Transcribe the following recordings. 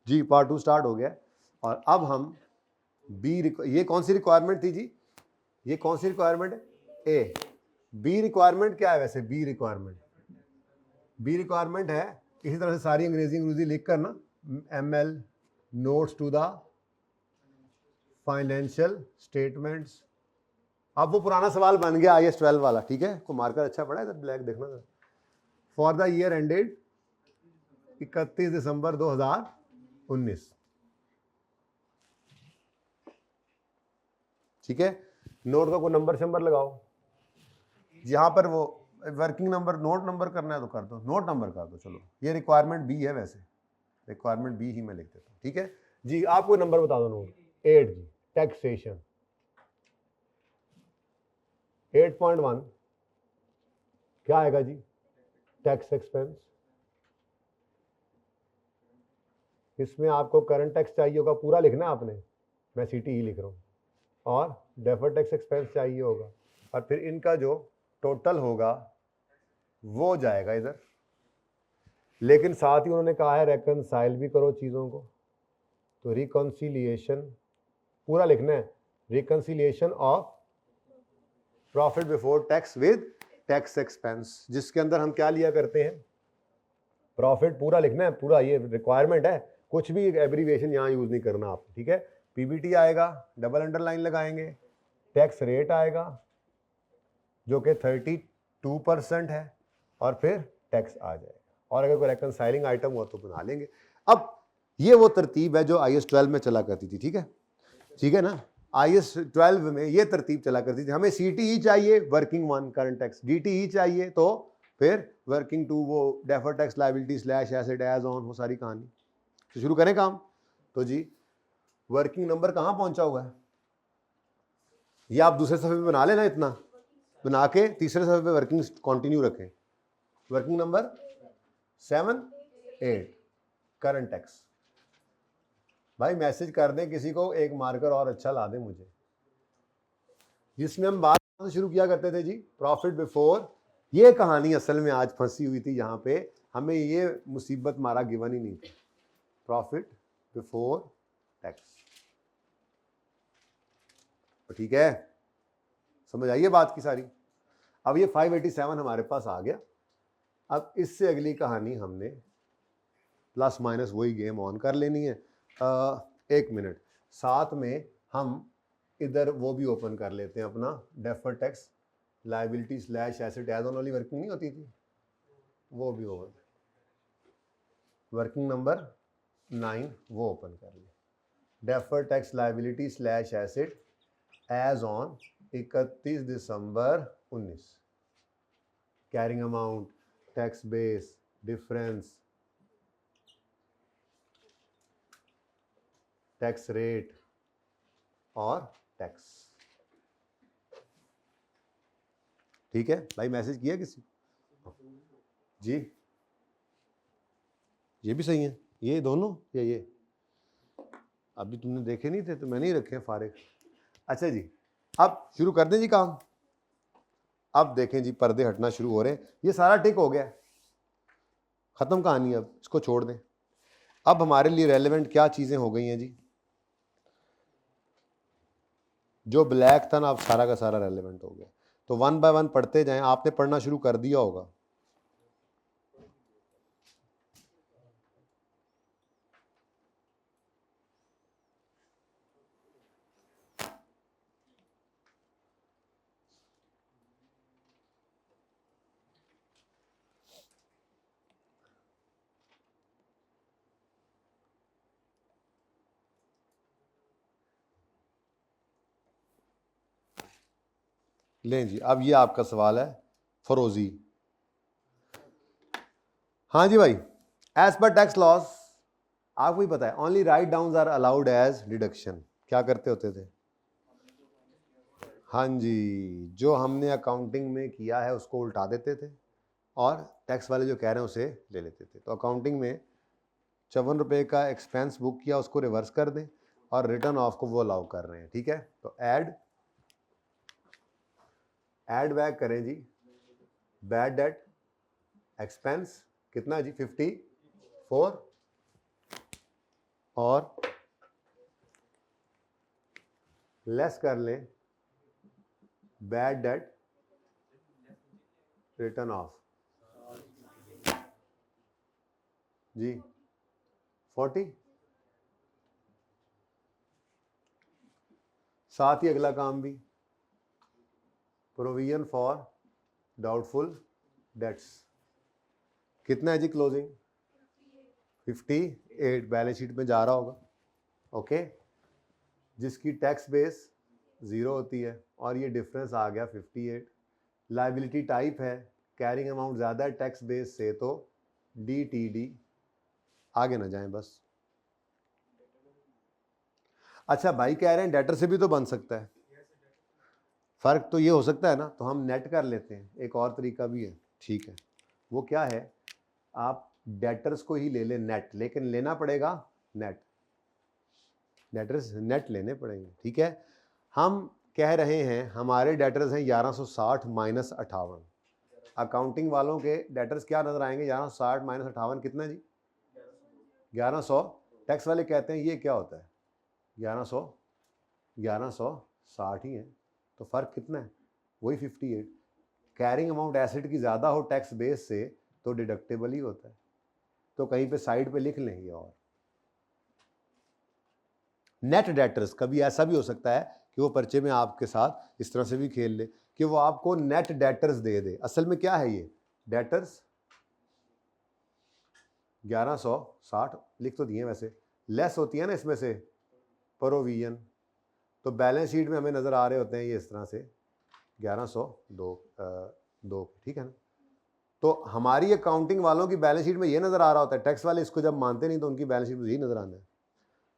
जी part 2 start हो गया। और अब हम ये कौन सी रिक्वायरमेंट थी जी? ये कौन सी रिक्वायरमेंट है? ए। बी रिक्वायरमेंट क्या है वैसे? बी रिक्वायरमेंट है इसी तरह से सारी अंग्रेजी लिख कर ना, ML notes to the financial statements. अब वो पुराना सवाल बन गया IAS 12 वाला, ठीक है? को मार्कर अच्छा पड़ा है, ब्लैक देखना था। फॉर द ईयर एंडेड 31 दिसंबर 2019, ठीक है? नोट का कोई नंबर शंबर लगाओ, यहाँ पर वो वर्किंग नंबर नोट नंबर करना है तो कर दो, नोट नंबर कर दो। चलो ये रिक्वायरमेंट बी है, वैसे रिक्वायरमेंट बी ही मैं लिख देता हूँ, ठीक है जी? आप कोई नंबर बता दो। नोट 8 जी, टैक्सेशन 8.1 क्या आएगा जी? Tax expense. इसमें आपको करंट टैक्स चाहिए होगा, पूरा लिखना है आपने, मैं CTE लिख रहा हूँ, और डेफर्ड टैक्स एक्सपेंस चाहिए होगा, और फिर इनका जो टोटल होगा वो जाएगा इधर। लेकिन साथ ही उन्होंने कहा है रेकनसाइल भी करो चीज़ों को, तो रिकॉन्सिलिएशन पूरा लिखना है, reconciliation of profit before tax with tax expense, जिसके अंदर हम क्या लिया करते हैं? प्रॉफिट पूरा लिखना है, पूरा, ये रिक्वायरमेंट है, कुछ भी एब्रीविएशन यहाँ यूज नहीं करना आप, ठीक है? PBT आएगा, डबल अंडरलाइन लगाएंगे, टैक्स रेट आएगा जो कि 32% है, और फिर टैक्स आ जाएगा, और अगर कोई रेकनसाइलिंग आइटम हुआ तो बना लेंगे। अब ये वो तरतीब है जो IAS 12 में चला करती थी, ठीक है? ठीक है ना? IAS 12 में ये तरतीब चला करती थी। हमें CTE चाहिए वर्किंग 1 करंट टैक्स, DTE चाहिए तो फिर वर्किंग 2 वो defer tax liability slash asset as on, वो सारी कहानी। तो शुरू करें काम। तो जी वर्किंग नंबर कहाँ पहुंचा हुआ है? ये आप दूसरे सफ़े पे बना लेना, इतना बना के तीसरे सफ़े पे वर्किंग कंटिन्यू रखें। Working number 7 8 current tax. भाई मैसेज कर दें किसी को, एक मार्कर और अच्छा ला दें मुझे, जिसमें हम बात शुरू किया करते थे जी प्रॉफिट बिफोर। ये कहानी असल में आज फंसी हुई थी यहाँ पे, हमें ये मुसीबत मारा गिवन ही नहीं था। प्रॉफिट बिफोर टैक्स, तो ठीक है, समझ आइए बात की सारी। अब ये 587 हमारे पास आ गया। अब इससे अगली कहानी हमने प्लस माइनस वही गेम ऑन कर लेनी है। 1 मिनट, साथ में हम इधर वो भी ओपन कर लेते हैं अपना defer tax liability slash asset as on वाली वर्किंग नहीं होती थी, वो भी ओपन, वर्किंग नंबर 9 वो ओपन कर लिया, defer tax liability slash asset as on 31 दिसंबर 19, carrying amount, tax base, difference, tax rate और टैक्स। ठीक है भाई, मैसेज किया किसी जी? ये भी सही है, ये दोनों या ये अभी तुमने देखे नहीं थे तो मैंने ही रखे फारिग। अच्छा जी, अब शुरू कर दें जी काम। अब देखें जी, पर्दे हटना शुरू हो रहे हैं, ये सारा टिक हो गया, खत्म कहानी, अब इसको छोड़ दें। अब हमारे लिए रेलेवेंट क्या चीजें हो गई हैं जी? जो ब्लैक था ना, अब सारा का सारा रेलेवेंट हो गया। तो 1 बाय 1 पढ़ते जाएं, आपने पढ़ना शुरू कर दिया होगा। लें जी, अब ये आपका सवाल है फरोजी। हाँ जी भाई, एज पर टैक्स लॉस आपको ही पता है, only write down are allowed as deduction. क्या करते होते थे? हाँ जी, जो हमने अकाउंटिंग में किया है उसको उल्टा देते थे, और टैक्स वाले जो कह रहे हैं उसे ले लेते थे। तो अकाउंटिंग में 54 रुपये का एक्सपेंस बुक किया, उसको रिवर्स कर दें, और रिटर्न ऑफ को वो अलाउ कर रहे हैं, ठीक है? तो ऐड बैक करें जी, बैड डेट एक्सपेंस कितना जी? 54, और लेस कर लें बैड डेट रिटर्न ऑफ जी 40। साथ ही अगला काम भी, प्रोविजन फॉर डाउटफुल डेट्स। कितना है जी क्लोजिंग? 58 बैलेंस शीट में जा रहा होगा। ओके, जिसकी टैक्स बेस 0 होती है और ये डिफरेंस आ गया 58। लायबिलिटी टाइप है, कैरिंग अमाउंट ज़्यादा है टैक्स बेस से, तो DTD। आगे ना जाएं बस। अच्छा भाई कह रहे हैं डेटर से भी तो बन सकता है, फ़र्क तो ये हो सकता है ना, तो हम नेट कर लेते हैं। एक और तरीका भी है, ठीक है, वो क्या है, आप डेटर्स को ही ले लें नेट, लेकिन लेना पड़ेगा नेट, डेटर्स नेट लेने पड़ेंगे। ठीक है, हम कह रहे हैं हमारे डेटर्स हैं 1160 माइनस 58। अकाउंटिंग वालों के डेटर्स क्या नजर आएंगे? 1160 माइनस 58 कितना जी? 1100। टैक्स वाले कहते हैं ये क्या होता है? 1160 ही है, तो फ़र्क कितना है? वही 58। कैरिंग अमाउंट एसेट की ज़्यादा हो टैक्स बेस से तो डिडक्टेबल ही होता है, तो कहीं पे साइड पे लिख लेंगे। और नेट डेटर्स, कभी ऐसा भी हो सकता है कि वो पर्चे में आपके साथ इस तरह से भी खेल ले कि वो आपको नेट डेटर्स दे दे। असल में क्या है ये डेटर्स? 1160 लिख तो दिए, वैसे लेस होती है ना इसमें से प्रोविजन, तो बैलेंस शीट में हमें नज़र आ रहे होते हैं ये इस तरह से 1102। ठीक है ना, तो हमारी अकाउंटिंग वालों की बैलेंस शीट में ये नज़र आ रहा होता है, टैक्स वाले इसको जब मानते नहीं तो उनकी बैलेंस शीट में यही नज़र आना है।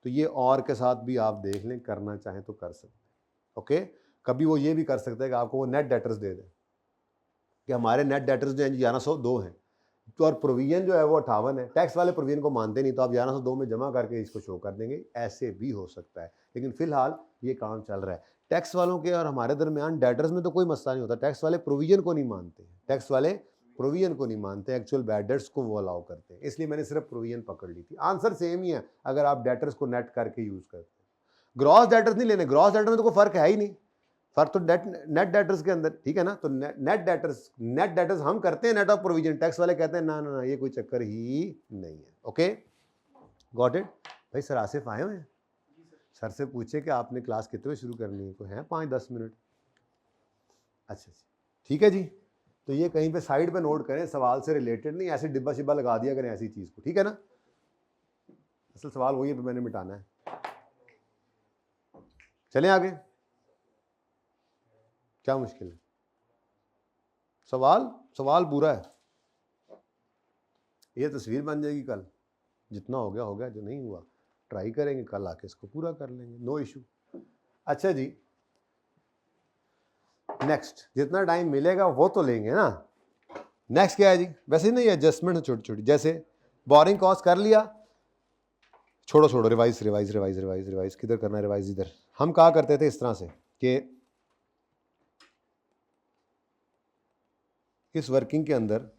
तो ये और के साथ भी आप देख लें, करना चाहें तो कर सकते हैं। ओके, कभी वो ये भी कर सकते हैं कि आपको वो नेट डेटर्स दे दें कि हमारे नेट डेटर्स जो हैं 1102 हैं, तो और प्रोविजन जो है वो 58 है, टैक्स वाले प्रोविजन को मानते नहीं तो आप 1102 में जमा करके इसको शो कर देंगे। ऐसे भी हो सकता है, लेकिन फिलहाल ये काम चल रहा है। टैक्स वालों के और हमारे दरमियान डेटर्स में तो कोई मसला नहीं होता, टैक्स वाले प्रोविजन को नहीं मानते, टैक्स वाले प्रोविजन को नहीं मानते, एक्चुअल बैड डेट्स को वो अलाउ करते हैं, इसलिए मैंने सिर्फ प्रोविजन पकड़ ली थी। आंसर सेम ही है अगर आप डेटर्स को नेट करके यूज करते हैं। ग्रॉस डेटर्स नहीं लेने, ग्रॉस डेटर में तो कोई फर्क है ही नहीं, फर्क तो नेट डेटर्स के अंदर। ठीक है ना, तो नेट डेटर्स हम करते हैं नेट ऑफ प्रोविजन, टैक्स वाले कहते हैं ना ना ना ये कोई चक्कर ही नहीं है। Okay, got it. भाई सर आसिफ आए हुए हैं, सर से पूछे कि आपने क्लास कितने बजे शुरू करनी है, कोई है 5-10 मिनट? अच्छा ठीक है जी, तो ये कहीं पे साइड पे नोट करें, सवाल से रिलेटेड नहीं, ऐसे डिब्बा शिब्बा लगा दिया करें ऐसी चीज को। ठीक है ना, असल सवाल वही है, मैंने मिटाना है। चलें आगे, क्या मुश्किल है? सवाल पूरा है, ये तस्वीर बन जाएगी कल, जितना हो गया, जो नहीं हुआ ट्राई करेंगे, कल आके इसको पूरा कर लेंगे, नो इशू। अच्छा जी, नेक्स्ट जितना टाइम मिलेगा वो तो लेंगे ना। नेक्स्ट क्या है जी? वैसे नहीं, एडजस्टमेंट छोटी छोटी, जैसे बोरिंग कॉस्ट कर लिया, छोड़ो, रिवाइज किधर करना है? रिवाइज इधर। हम कहा करते थे इस तरह से कि इस वर्किंग के अंदर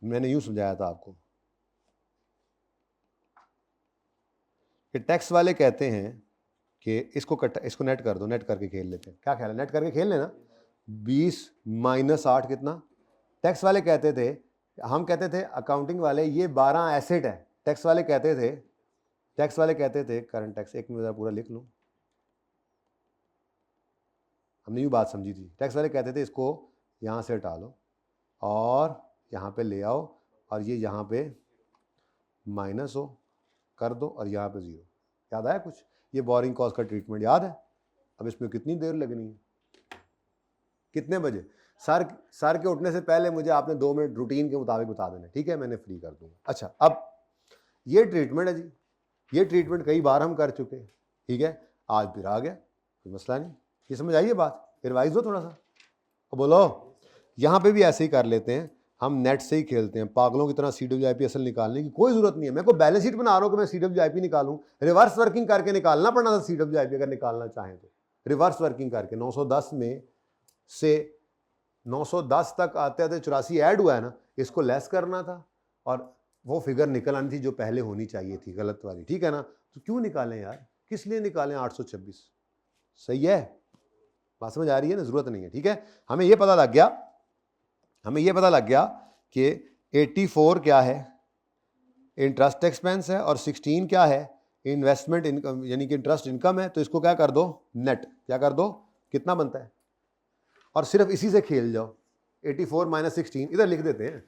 मैंने यूं समझाया था आपको कि टैक्स वाले कहते हैं कि इसको नेट कर दो, नेट करके खेल लेते हैं। क्या ख्याल है, नेट करके खेल लेना? 20 माइनस 8 कितना? टैक्स वाले कहते थे, हम कहते थे अकाउंटिंग वाले ये 12 एसेट है, टैक्स वाले कहते थे करंट टैक्स। एक मिनट पूरा लिख लूं, हमने यूँ बात समझी थी। टैक्स वाले कहते थे इसको यहाँ से हटा लो और यहाँ पे ले आओ और ये यहाँ पे माइनस हो कर दो और यहाँ पे 0। याद आया कुछ? ये बोरिंग कॉस्ट का ट्रीटमेंट याद है? अब इसमें कितनी देर लगनी है? कितने बजे? सर के उठने से पहले मुझे आपने 2 मिनट रूटीन के मुताबिक बता देना, ठीक है? मैंने फ्री कर दूंगा। अच्छा, अब ये ट्रीटमेंट है जी, ये ट्रीटमेंट कई बार हम कर चुके हैं, ठीक है? आज फिर आ गया, कोई मसला नहीं। ये समझ आइए बात, रिवाइज दो थोड़ा सा। बोलो, यहाँ पे भी ऐसे ही कर लेते हैं, हम नेट से ही खेलते हैं, पागलों की तरह CWIP असल निकालने की कोई जरूरत नहीं है। मैं को बैलेंस शीट बना रहा हूँ कि मैं CWIP निकालूं, रिवर्स वर्किंग करके निकालना पड़ना था CWIP अगर निकालना चाहें तो। रिवर्स वर्किंग करके 910 में से 910 तक आते आते 84 ऐड हुआ है ना, इसको लेस करना था और वो फिगर निकल आनी थी जो पहले होनी चाहिए थी, गलत वाली, ठीक है ना। तो क्यों निकालें यार, किस लिए निकालें 826? सही है, बात समझ आ रही है ना, जरूरत नहीं है, ठीक है। हमें ये पता लग गया कि 84 क्या है, इंटरेस्ट एक्सपेंस है, और 16 क्या है, इन्वेस्टमेंट इनकम यानी कि इंटरेस्ट इनकम है। तो इसको क्या कर दो, नेट क्या कर दो, कितना बनता है, और सिर्फ इसी से खेल जाओ। 84 माइनस 16 इधर लिख देते हैं,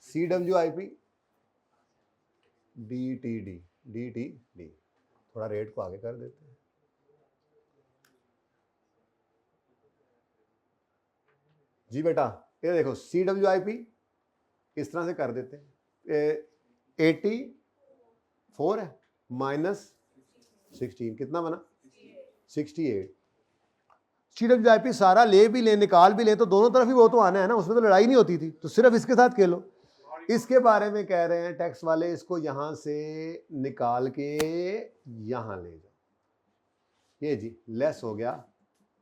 CWIP DTD, थोड़ा रेट को आगे कर देते हैं। जी बेटा, ये देखो CWIP इस तरह से कर देते हैं, 84 है माइनस 16 कितना बना, 68। CWIP सारा ले भी ले निकाल भी ले तो दोनों तरफ ही वो तो आना है ना, उसमें तो लड़ाई नहीं होती थी, तो सिर्फ इसके साथ खेलो। इसके बारे में कह रहे हैं टैक्स वाले, इसको यहां से निकाल के यहां ले जाओ, ये जी लेस हो गया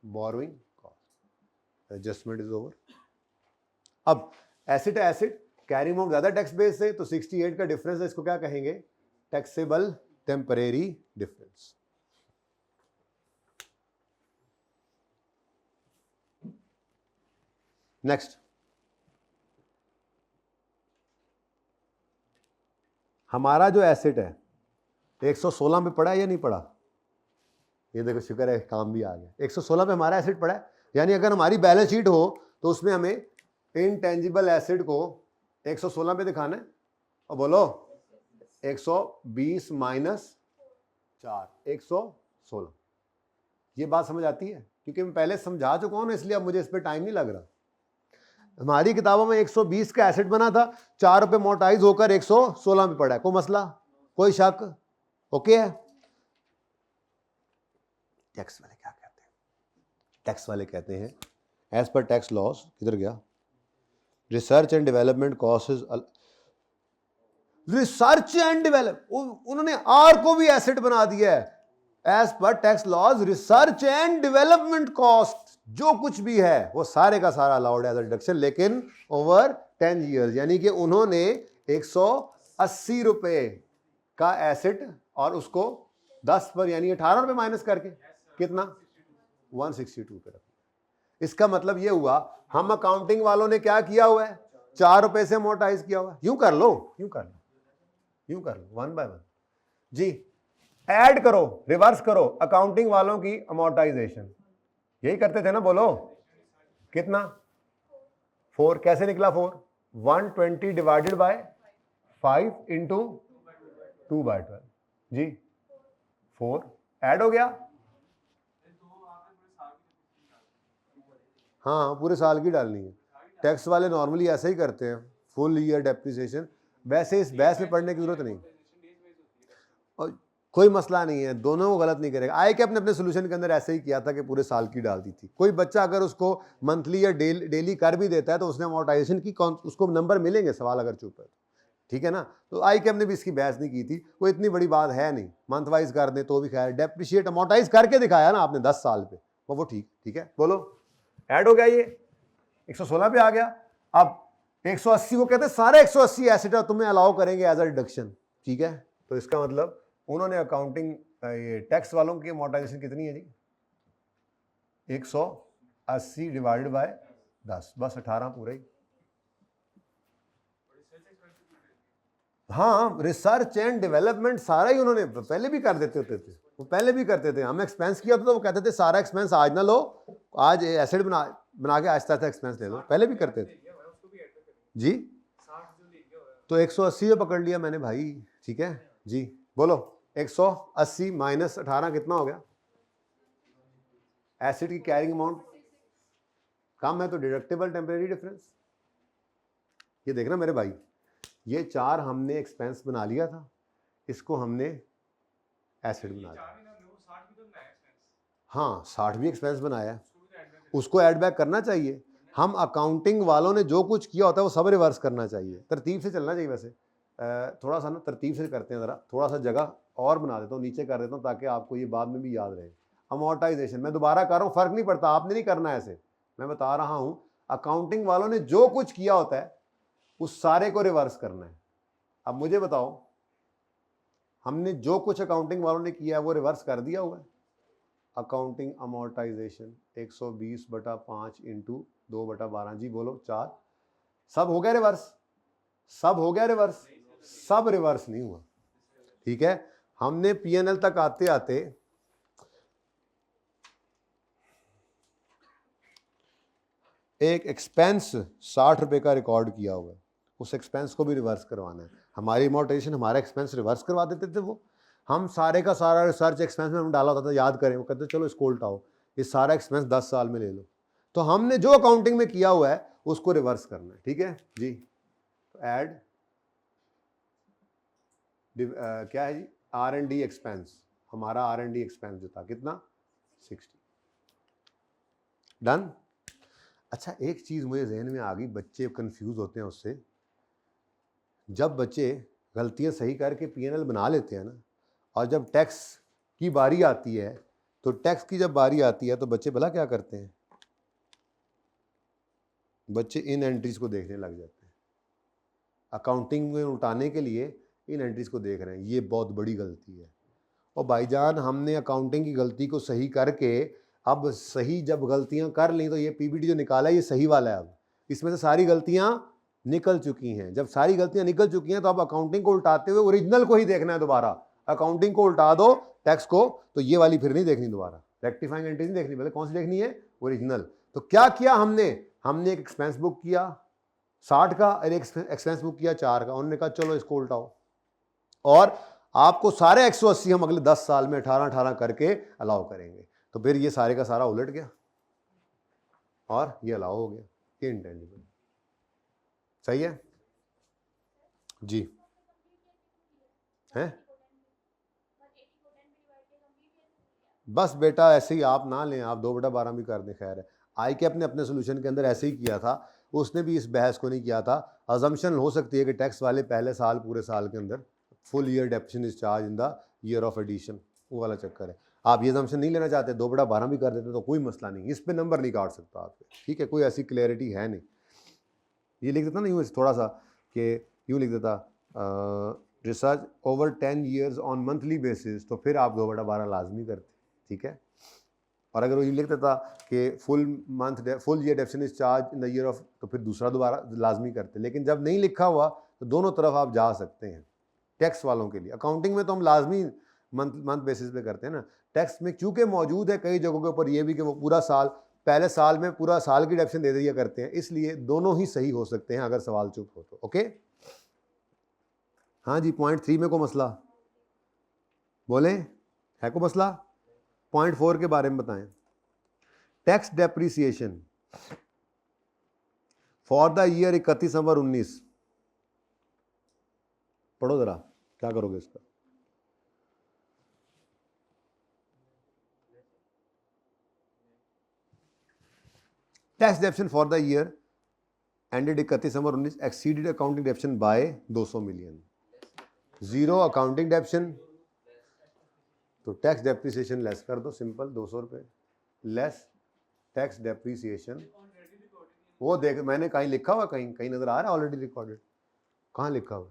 borrowing cost, adjustment is over. अब एसिड एसिड कैरी अमाउंट ज्यादा टैक्स बेस है, तो 68 का डिफरेंस है, इसको क्या कहेंगे, टैक्सेबल टेम्परेरी डिफरेंस। नेक्स्ट, हमारा जो एसेट है 116 पे पड़ा है या नहीं पड़ा, ये देखो शुक्र है काम भी आ गया, 116 पे हमारा एसेट पड़ा है। यानी अगर हमारी बैलेंस शीट हो तो उसमें हमें इनटेंजिबल एसेट को 116 पे दिखाना है, और बोलो 120 माइनस 4 116। ये बात समझ आती है, क्योंकि मैं पहले समझा चुका हूं ना, इसलिए अब मुझे इस पर टाइम नहीं लग रहा। हमारी किताबों में 120 का एसेट बना था, 4 रुपए मोटाइज होकर 116 में पड़ा है, कोई मसला, कोई शक, ओके है। टैक्स वाले क्या कहते हैं, टैक्स वाले कहते हैं एज पर टैक्स लॉस, किधर गया, research and development cost, research and develop, उन्होंने आर को भी एसेट बना दिया है। एज पर tax loss research and development cost जो कुछ भी है वो सारे का सारा अलाउड है एज अ डिडक्शन, लेकिन ओवर 10 ईयर्स। यानी कि उन्होंने 180 रुपए का एसेट और उसको 10 पर यानी 18 रुपए माइनस करके कितना 162 पे रखा। इसका मतलब ये हुआ हम अकाउंटिंग वालों ने क्या किया हुआ है, 4 रुपए से अमोर्टाइज किया हुआ है। यूं कर लो वन बाय वन जी, ऐड करो, रिवर्स करो अकाउंटिंग वालों की अमोर्टाइजेशन, यही करते थे ना, बोलो कितना 4 कैसे निकला 4, 120 डिवाइडेड बाय 5 इंटू 2/12 जी, 4 ऐड हो गया। हाँ पूरे साल की डालनी है, टैक्स वाले नॉर्मली ऐसे ही करते हैं, फुल ईयर डेप्रिसिएशन। वैसे इस बहस में पढ़ने की जरूरत नहीं, और कोई मसला नहीं है, दोनों को गलत नहीं करेगा। आए कि अपने अपने सोल्यूशन के अंदर ऐसे ही किया था कि पूरे साल की डाल दी थी। कोई बच्चा अगर उसको मंथली या डेली कर भी देता है तो उसने अमोर्टाइजेशन की उसको नंबर मिलेंगे, सवाल अगर चुप है, ठीक है ना। तो आई के हमने भी इसकी बहस नहीं की थी, कोई इतनी बड़ी बात है नहीं, मंथ वाइज कर दें तो भी खैर, डेप्रिशिएट अमोर्टाइज करके दिखाया ना आपने 10 साल पे, वो ठीक है। बोलो ऐड हो गया, ये 116 पे आ गया। अब 180 को कहते हैं सारे 180 एसेट तुम्हें अलाउ करेंगे एज अ डिडक्शन, ठीक है। तो इसका मतलब उन्होंने अकाउंटिंग ये टैक्स वालों की अमोर्टाइजेशन कितनी है जी, 180 डिवाइडेड बाय 10, बस 18 पूरे ही। हाँ रिसर्च एंड डेवलपमेंट सारा ही उन्होंने पहले भी कर देते होते थे, वो पहले भी करते थे। हम एक्सपेंस किया तो वो कहते थे सारा एक्सपेंस आज ना लो, आज एसेट बना के आहिस्ता आहिस्ता एक्सपेंस ले लो, पहले भी करते थे जी। तो 180 पकड़ लिया मैंने भाई, ठीक है जी। बोलो 180 माइनस 18 कितना हो गया, एसेट की कैरिंग अमाउंट कम है तो डिडक्टेबल टेम्परेरी डिफरेंस। ये देखना मेरे भाई, ये 4 हमने एक्सपेंस बना लिया था, इसको हमने एसेट बना दिया। हाँ 60 भी एक्सपेंस बनाया है, उसको ऐड बैक करना चाहिए। हम अकाउंटिंग वालों ने जो कुछ किया होता है वो सब रिवर्स करना चाहिए, तरतीब से चलना चाहिए। वैसे थोड़ा सा ना तरतीब से करते हैं, ज़रा थोड़ा सा जगह और बना देता हूँ, नीचे कर देता हूँ ताकि आपको ये बाद में भी याद रहे। अमोर्टाइजेशन मैं दोबारा कर रहा हूँ, फर्क नहीं पड़ता, आपने नहीं करना ऐसे, मैं बता रहा हूँ अकाउंटिंग वालों ने जो कुछ किया होता है उस सारे को रिवर्स करना है। अब मुझे बताओ, हमने जो कुछ अकाउंटिंग वालों ने किया है वो रिवर्स कर दिया हुआ है। अकाउंटिंग अमोर्टाइजेशन 120/5 इंटू 2/12, जी बोलो 4, सब हो गया रिवर्स, सब हो गया रिवर्स, सब रिवर्स नहीं हुआ। ठीक है, हमने पीएनएल तक आते आते एक एक्सपेंस 60 रुपए का रिकॉर्ड किया हुआ है, उस एक्सपेंस को भी रिवर्स करवाना है। हमारी अमोर्टाइजेशन हमारा एक्सपेंस रिवर्स करवा देते थे वो, हम सारे का सारा रिसर्च एक्सपेंस में हम डाला होता था, याद करें, वो कहते चलो इसको उल्टाओ, ये सारा एक्सपेंस 10 साल में ले लो। तो हमने जो अकाउंटिंग में किया हुआ है उसको रिवर्स करना है। ठीक है जी, तो ऐड क्या है जी, R&D एक्सपेंस, हमारा R&D एक्सपेंस जो था कितना 60, डन। अच्छा, एक चीज मुझे जहन में आ गई, बच्चे कंफ्यूज होते हैं उससे, जब बच्चे गलतियां सही करके पीएनएल बना लेते हैं ना, और जब टैक्स की बारी आती है, तो टैक्स की जब बारी आती है तो बच्चे भला क्या करते हैं, बच्चे इन एंट्रीज को देखने लग जाते हैं। अकाउंटिंग में उठाने के लिए इन एंट्रीज को देख रहे हैं, ये बहुत बड़ी गलती है। और भाईजान, हमने अकाउंटिंग की गलती को सही करके, अब सही जब गलतियां कर ली तो ये पीबीटी जो निकाला है ये सही वाला है, अब इसमें से सारी गलतियां निकल चुकी हैं। जब सारी गलतियां निकल चुकी हैं तो अब अकाउंटिंग को उल्टाते हुए ओरिजिनल को ही देखना है दोबारा। अकाउंटिंग को उल्टा दो टैक्स को, तो ये वाली फिर नहीं देखनी दोबारा, रेक्टिफाइंग एंट्री नहीं देखनी, पहले कौन सी देखनी है, ओरिजिनल। तो क्या किया हमने एक एक्सपेंस बुक किया 60 का और एक एक्सपेंस बुक किया 4 का। उन्होंने कहा चलो इसको उल्टाओ, और आपको सारे 180 हम अगले 10 साल में 18 करके अलाउ करेंगे। तो फिर ये सारे का सारा उलट गया और ये अलाउ हो गया, ये इंटेंजिबल। सही है जी, है बस बेटा ऐसे ही आप ना लें, आप 2/12 भी कर दें, खैर है। आई के अपने अपने सोल्यूशन के अंदर ऐसे ही किया था, उसने भी इस बहस को नहीं किया था। अजम्पशन हो सकती है कि टैक्स वाले पहले साल पूरे साल के अंदर full year depreciation is charge in the year of addition, वो वाला चक्कर है। आप ये अजम्पशन नहीं लेना चाहते, 2/12 भी कर देते तो कोई मसला नहीं, इस पे नंबर नहीं काट सकता आपके। ठीक है, कोई ऐसी क्लैरिटी है नहीं। ये लिख देता ना यूँ थोड़ा सा, कि यूँ लिख देता research over 10 years on monthly basis, तो फिर आप 2/12 लाजमी करते। ठीक है, और अगर वो ये लिख देता कि full year depreciation is charge in the year of, तो फिर दूसरा दोबारा लाजमी करते। लेकिन जब नहीं लिखा हुआ तो दोनों तरफ आप जा सकते हैं। टैक्स वालों के लिए, अकाउंटिंग में तो हम लाजमी मंथ बेसिस पे करते हैं ना, टैक्स में चूंकि मौजूद है कई जगहों के ऊपर ये भी कि वो पूरा साल, पहले साल में पूरा साल की डेप्रेशन दे दिया करते हैं, इसलिए दोनों ही सही हो सकते हैं अगर सवाल चुप हो तो। ओके, हाँ जी, पॉइंट 3 में को मसला बोले है, को मसला पॉइंट 4 के बारे में बताएं। Tax depreciation for the year 31 नवंबर 19, पढ़ो जरा, क्या करोगे इसका। Tax depreciation for the year ended 31 नवंबर 19 exceeded accounting depreciation by 200 million. Zero accounting depreciation, तो टैक्स डेप्रीसिएशन लेस कर दो, सिंपल 200 रुपये लेस टैक्स डेप्रीसिएशन। वो देख, मैंने कहीं लिखा हुआ, कहीं कहीं नजर आ रहा है ऑलरेडी रिकॉर्डेड, कहाँ लिखा हुआ,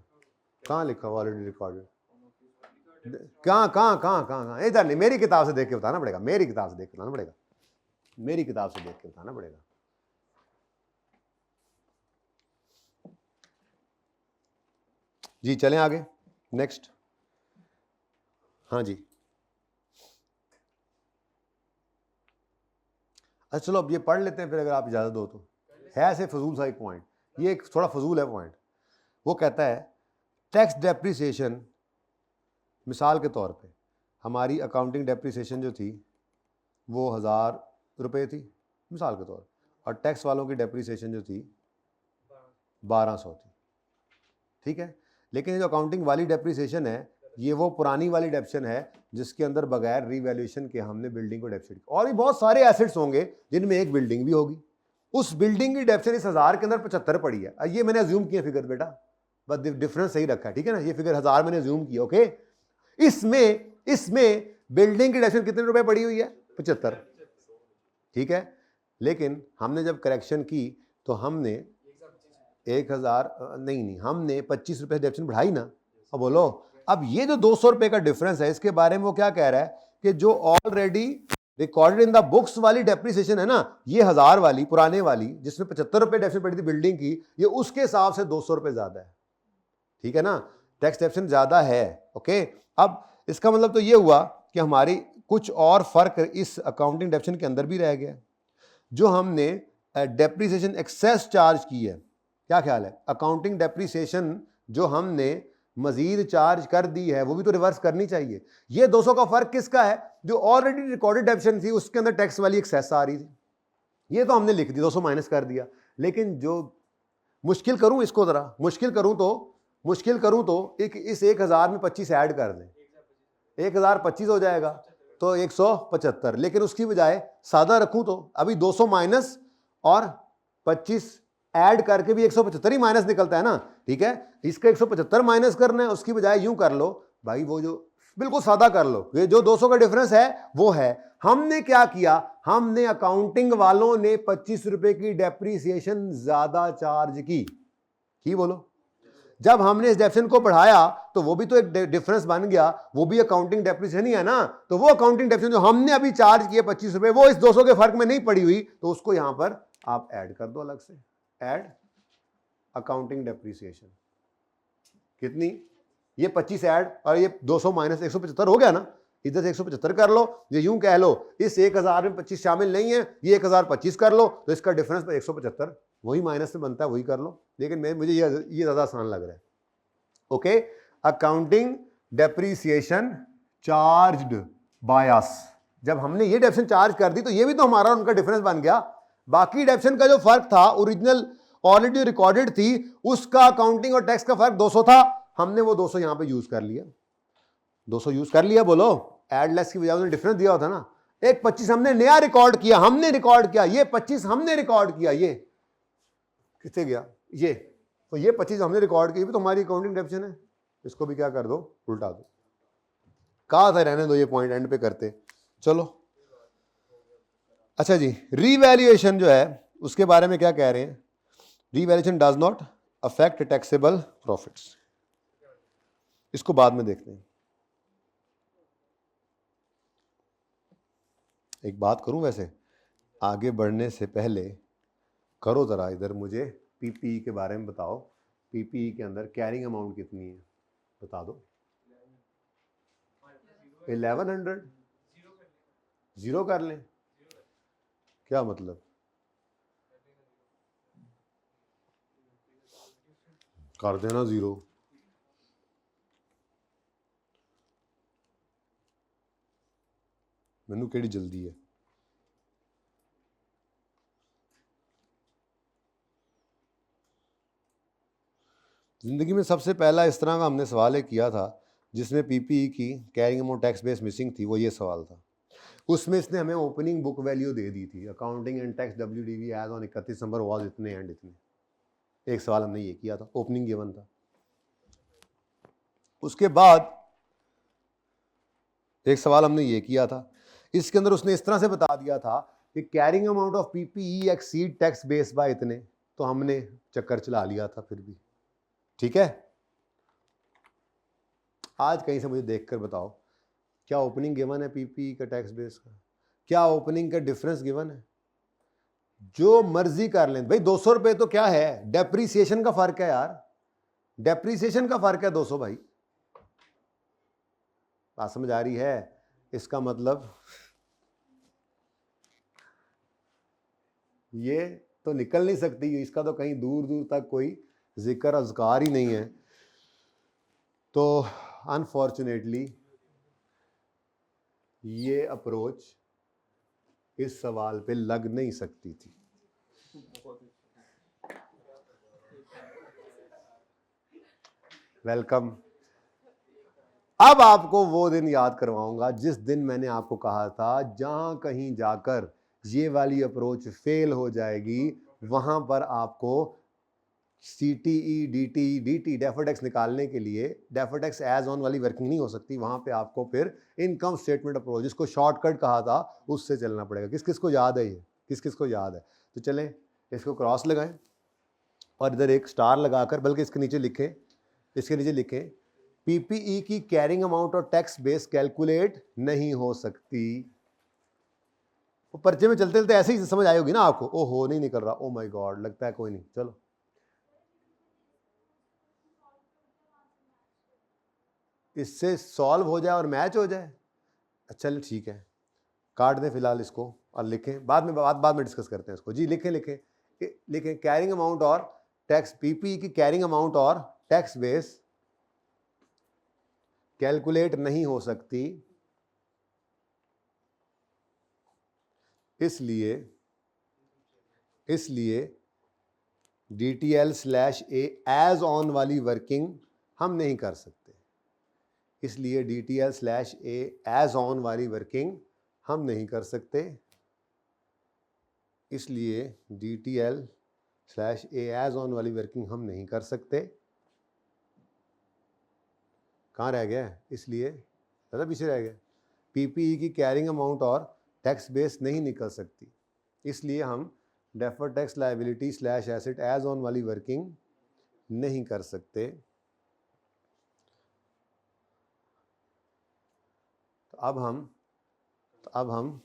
कहाँ लिखा हुआ ऑलरेडी रिकॉर्डेड, कहाँ इधर नहीं, मेरी किताब से देख के बताना पड़ेगा, मेरी किताब से देख के बताना पड़ेगा, मेरी किताब से देख के बताना पड़ेगा। जी चलें आगे, नेक्स्ट। हाँ जी, अच्छा चलो अब ये पढ़ लेते हैं फिर, अगर आप इजाजत दो तो। है ऐसे फजूल सा एक पॉइंट, ये एक थोड़ा फजूल है पॉइंट। वो कहता है टैक्स डेप्रीसिएशन, मिसाल के तौर पे हमारी अकाउंटिंग डेप्रीसिएशन जो थी वो 1000 रुपये थी मिसाल के तौर, और टैक्स वालों की डेप्रीसिएशन जो थी 1200 थी। ठीक है, लेकिन ये जो अकाउंटिंग वाली डेप्रीसिएशन है ये वो पुरानी वाली डेप्शन है जिसके अंदर बगैर रीवैल्यूएशन के हमने बिल्डिंग को डेप्शन, और भी बहुत सारे एसेट्स होंगे जिनमें एक बिल्डिंग भी होगी, उस बिल्डिंग की डेप्शन इस 1000 के अंदर 75 पड़ी है। ये मैंने अज्यूम किया फिगर बेटा, बस डिफरेंस सही रखा है, ठीक है ना, ये फिगर 1000 मैंने अज्यूम किया। ओके, इसमें बिल्डिंग की डेप्शन कितने रुपए पड़ी हुई है, 75। ठीक है, लेकिन हमने जब करेक्शन की तो हमने 1000 नहीं हमने 25 रुपए डेप्रिसिएशन बढ़ाई ना। अब बोलो, अब ये जो 200 रुपए का डिफरेंस है, इसके बारे में वो क्या कह रहा है कि जो already recorded in the books वाली डेप्रिसिएशन है ना, ये 1000 वाली पुराने वाली जिसमें 75 रुपए डेप्रिसिएशन पड़ी थी बिल्डिंग की, ये उसके हिसाब से 200 रुपए ज्यादा है। ठीक है ना, टैक्स डेप्रिसिएशन ज्यादा है। ओके, अब इसका मतलब तो ये हुआ कि हमारी कुछ और फर्क इस अकाउंटिंग डेप्रिसिएशन के अंदर भी रह गया। जो हमने डेप्रिसिएशन एक्सेस चार्ज की है, क्या ख्याल है, अकाउंटिंग डेप्रिसिएशन जो हमने मजीद चार्ज कर दी है वो भी तो रिवर्स करनी चाहिए। ये 200 का फर्क किसका है, जो ऑलरेडी रिकॉर्डेड डेप्रिसिएशन थी उसके अंदर टैक्स वाली एक्सेस आ रही थी, ये तो हमने लिख दी 200 माइनस कर दिया। लेकिन जो मुश्किल करूं इसको, जरा मुश्किल करूं तो इस 1000 में 25 ऐड कर दें, 1025 हो जाएगा तो 175, लेकिन उसकी बजाय सादा रखूं तो अभी 200 माइनस और 25 ऐड करके भी 175 ही माइनस निकलता है ना। ठीक है, इसका 175 माइनस करना है, उसकी बजाय यूं कर लो भाई, वो जो बिल्कुल सादा कर लो, ये जो 200 का डिफरेंस है वो है। हमने क्या किया, हमने अकाउंटिंग वालों ने 25 रुपए की डेप्रीसिएशन ज्यादा चार्ज की बोलो। जब हमने इस डेप्रिसिएशन को बढ़ाया तो वो भी तो एक डिफरेंस बन गया, वो भी अकाउंटिंग डेप्रिसिएशन ही है ना। तो वो अकाउंटिंग डेप्रिसिएशन जो हमने अभी चार्ज किए 25 रुपए, वो इस 200 के फर्क में नहीं पड़ी हुई, तो उसको यहां पर आप ऐड कर दो अलग से, ऐड अकाउंटिंग डेप्रिसिएशन। कितनी, ये 25 ऐड और ये 200 माइनस 175 हो गया ना, इधर से 175 कर लो, ये यूं कह लो इस 1000 में 25 शामिल नहीं है, ये 1025 कर लो, तो इसका डिफरेंस 175 वही माइनस में बनता है, वही कर लो। लेकिन मुझे ये ज्यादा आसान लग रहा है। Okay, accounting depreciation charged by us, जब हमने ये डेप्रिसिएशन चार्ज कर दी तो ये भी तो हमारा उनका डिफरेंस बन गया। बाकी डेप्रिसिएशन का जो फर्क था, ओरिजिनल ऑलरेडी रिकॉर्डेड थी, उसका अकाउंटिंग और टैक्स का फर्क 200 था, हमने वो 200 यहां पे यूज कर लिया, 200 यूज कर लिया। बोलो, एड लेस की बजाय डिफरेंस दिया होता ना। एक 25 हमने नया रिकॉर्ड किया, ये 25 हमने रिकॉर्ड किया, ये कितने गया, ये तो ये 25 हमने रिकॉर्ड किया, भी तो हमारी अकाउंटिंग डेप्रिसिएशन है। इसको भी क्या कर दो, उल्टा दो। कहा था रहने दो, ये पॉइंट एंड पे करते। चलो अच्छा जी, रीवैल्यूएशन जो है उसके बारे में क्या कह रहे हैं, revaluation does not affect taxable profits. इसको बाद में देखते हैं। एक बात करूं, वैसे आगे बढ़ने से पहले करो जरा इधर मुझे पीपीई के बारे में बताओ। पीपीई के अंदर कैरिंग अमाउंट कितनी है बता दो। 1100 जीरो कर लें, क्या मतलब, कर देना जीरो। मैनू केड़ी जल्दी है। जिंदगी में सबसे पहला इस तरह का हमने सवाल किया था जिसमें पीपीई की carrying amount tax base missing थी, वो ये सवाल था। उसमें इसने हमें ओपनिंग बुक वैल्यू दे दी थी, accounting and tax WDV as on 31 दिसंबर वाज इतने एंड इतने। एक सवाल हमने ये किया था, ओपनिंग गिवन था। उसके बाद एक सवाल हमने ये किया था, इसके अंदर उसने इस तरह से बता दिया था कि carrying amount of PPE exceed tax base by इतने, तो हमने चक्कर चला लिया था फिर भी। ठीक है, आज कहीं से मुझे देखकर बताओ क्या ओपनिंग गिवन है पीपीई का टैक्स बेस का, क्या ओपनिंग का डिफरेंस गिवन है। जो मर्जी कर लें भाई, 200 रुपए तो क्या है, डेप्रीसिएशन का फर्क है यार, डेप्रीसिएशन का फर्क है 200 भाई। बात समझ आ रही है? इसका मतलब ये तो निकल नहीं सकती, इसका तो कहीं दूर दूर तक कोई जिक्र अज़कार ही नहीं है। तो अनफॉर्चुनेटली ये अप्रोच इस सवाल पे लग नहीं सकती थी। वेलकम। अब आपको वो दिन याद करवाऊंगा जिस दिन मैंने आपको कहा था जहां कहीं जाकर ये वाली अप्रोच फेल हो जाएगी, वहां पर आपको CTE DT डेफर्ड टैक्स निकालने के लिए डेफर्ड टैक्स एज ऑन वाली वर्किंग नहीं हो सकती, वहां पे आपको फिर इनकम स्टेटमेंट अप्रोच, जिसको शॉर्टकट कहा था, उससे चलना पड़ेगा। किस किस को याद है ये, किस किस को याद है? तो चलें इसको क्रॉस लगाएं। और इधर एक स्टार लगाकर, बल्कि इसके नीचे लिखें, इसके नीचे लिखें पीपीई की कैरिंग अमाउंट और टैक्स बेस कैलकुलेट नहीं हो सकती। वो पर्चे में चलते चलते ऐसे ही समझ आई होगी ना आपको, ओहो नहीं निकल रहा, ओ माय गॉड, लगता है कोई नहीं, चलो इससे सॉल्व हो जाए और मैच हो जाए। चल ठीक है, काट दें फिलहाल इसको और लिखें, बाद में डिस्कस करते हैं इसको। जी लिखें कैरिंग अमाउंट और टैक्स, पीपीई की कैरिंग अमाउंट और टैक्स बेस कैलकुलेट नहीं हो सकती, इसलिए DTL/A एज ऑन वाली वर्किंग हम नहीं कर सकते, इसलिए DTL/A एज ऑन वाली वर्किंग हम नहीं कर सकते, इसलिए DTL/A एज ऑन वाली वर्किंग हम नहीं कर सकते। कहाँ रह गया? इसलिए ज़्यादा पीछे रह गया। पीपीई की कैरिंग अमाउंट और टैक्स बेस नहीं निकल सकती, इसलिए हम डेफर्ड टैक्स लायबिलिटी/एसेट एज ऑन वाली वर्किंग नहीं कर सकते। तो अब हम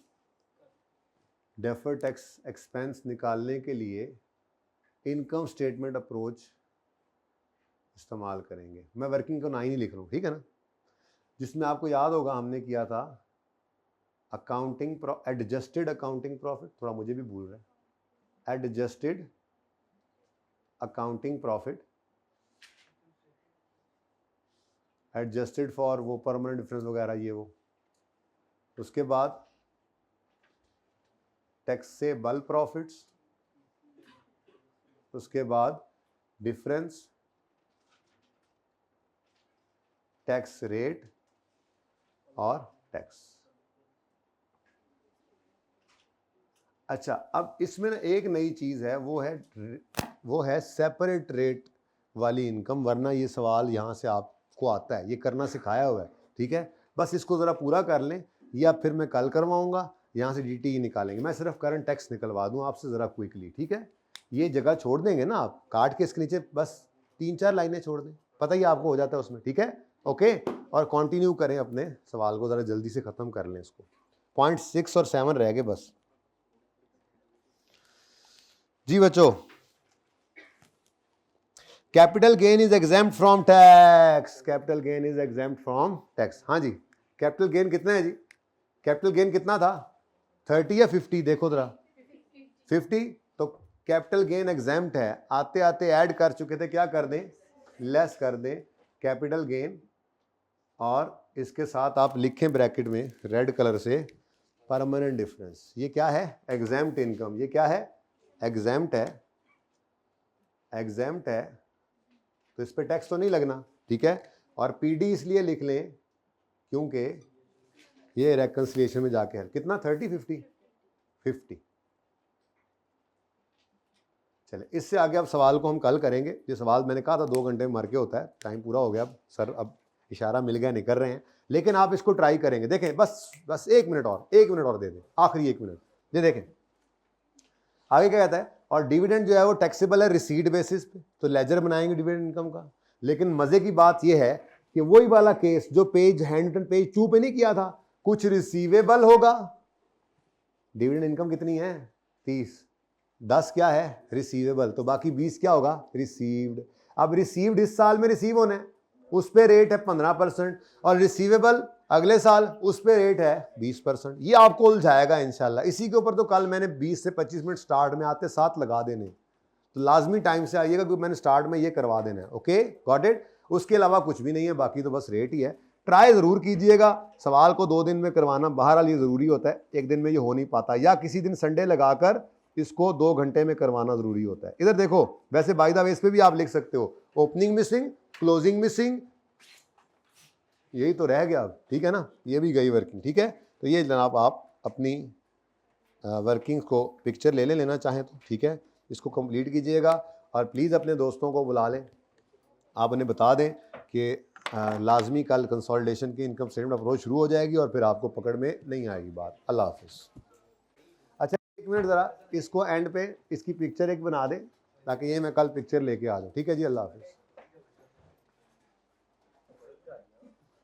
डेफर्ड टैक्स एक्सपेंस निकालने के लिए इनकम स्टेटमेंट अप्रोच इस्तेमाल करेंगे। मैं वर्किंग को ना ही नहीं लिख रहा हूँ, ठीक है ना, जिसमें आपको याद होगा हमने किया था एडजस्टेड अकाउंटिंग प्रॉफिट, थोड़ा मुझे भी भूल रहा है, adjusted accounting profit, adjusted for वो परमानेंट डिफरेंस वगैरह ये वो, उसके बाद टैक्सेबल प्रॉफिट्स, उसके बाद डिफरेंस, टैक्स रेट और टैक्स। अच्छा, अब इसमें ना एक नई चीज है, वो है सेपरेट रेट वाली इनकम, वरना ये सवाल यहां से आपको आता है, ये करना सिखाया हुआ है, ठीक है। बस इसको जरा पूरा कर लें, या फिर मैं कल करवाऊंगा, यहाँ से DTE निकालेंगे, मैं सिर्फ करंट टैक्स निकलवा दूं आपसे ज़रा क्विकली, ठीक है। ये जगह छोड़ देंगे ना आप, काट के इसके नीचे बस 3-4 लाइनें छोड़ दें, पता ही आपको हो जाता है उसमें, ठीक है, ओके। और कंटिन्यू करें अपने सवाल को, ज़रा जल्दी से ख़त्म कर लें इसको। पॉइंट 6 और 7 रह गए बस। जी बच्चों, capital gain is exempt from tax, capital gain is exempt from tax. हाँ जी, कैपिटल गेन कितना है जी? कैपिटल गेन कितना था? 30 या 50? देखो जरा, 50। तो कैपिटल गेन एग्जेम्प्ट है, आते आते ऐड कर चुके थे, क्या कर दें? लेस कर दें कैपिटल गेन, और इसके साथ आप लिखें ब्रैकेट में रेड कलर से परमानेंट डिफरेंस। ये क्या है? Exempt income. ये क्या है? एग्जेम्प्ट है, एग्जेम्प्ट है, तो इस पे टैक्स तो नहीं लगना, ठीक है। और PD इसलिए लिख लें क्योंकि ये रेकंसिलिएशन में जाके है कितना, 30, 50। चले, इससे आगे अब सवाल को हम कल करेंगे। ये सवाल मैंने कहा था 2 घंटे में मर के होता है, टाइम पूरा हो गया अब सर, अब इशारा मिल गया, नहीं कर रहे हैं, लेकिन आप इसको ट्राई करेंगे। देखें, बस 1 मिनट और दे दें, आखिरी 1 मिनट। ये देखें आगे क्या कहता है, और डिविडेंड जो है वो टैक्सेबल है रिसीट बेसिस पे, तो लेजर बनाएंगे डिविडेंड इनकम का। लेकिन मजे की बात ये है कि वही वाला केस जो पेज 2 पे नहीं किया था, कुछ रिसीवेबल होगा। डिविडेंड इनकम कितनी है? 30, 10 क्या है? रिसीवेबल, तो बाकी 20 क्या होगा? रिसीव्ड। अब रिसीव्ड इस साल में रिसीव होना है, उस पे रेट है 15%, और रिसीवेबल अगले साल, उस पे रेट है 20%। ये आपको उलझाएगा इंशाल्लाह। इसी के ऊपर तो कल मैंने 20 से 25 मिनट स्टार्ट में आते साथ लगा देने, तो लाजमी टाइम से आइएगा, क्योंकि मैंने स्टार्ट में ये करवा देना है। Okay, got it. उसके अलावा कुछ भी नहीं है, बाकी तो बस रेट ही है। ट्राई जरूर कीजिएगा, सवाल को 2 दिन में करवाना बहरहाल ये जरूरी होता है, एक दिन में ये हो नहीं पाता, या किसी दिन संडे लगाकर इसको 2 घंटे में करवाना जरूरी होता है। इधर देखो, वैसे बाय द वे इस पे भी आप लिख सकते हो, ओपनिंग मिसिंग, क्लोजिंग मिसिंग, यही तो रह गया अब, ठीक है ना, ये भी गई वर्किंग, ठीक है। तो ये जनाब आप अपनी वर्किंग को पिक्चर ले लेना चाहें तो, ठीक है, इसको कंप्लीट कीजिएगा, और प्लीज़ अपने दोस्तों को बुला लें, आप उन्हें बता दें कि लाजमी कल कंसोलिडेशन की इनकम स्टेटमेंट अप्रोच शुरू हो जाएगी, और फिर आपको पकड़ में नहीं आएगी बात। अल्लाह हाफिज़। अच्छा 1 मिनट ज़रा इसको एंड पे इसकी पिक्चर एक बना दें, ताकि ये मैं कल पिक्चर लेके आ जाऊँ। ठीक है जी, अल्लाह हाफिज़।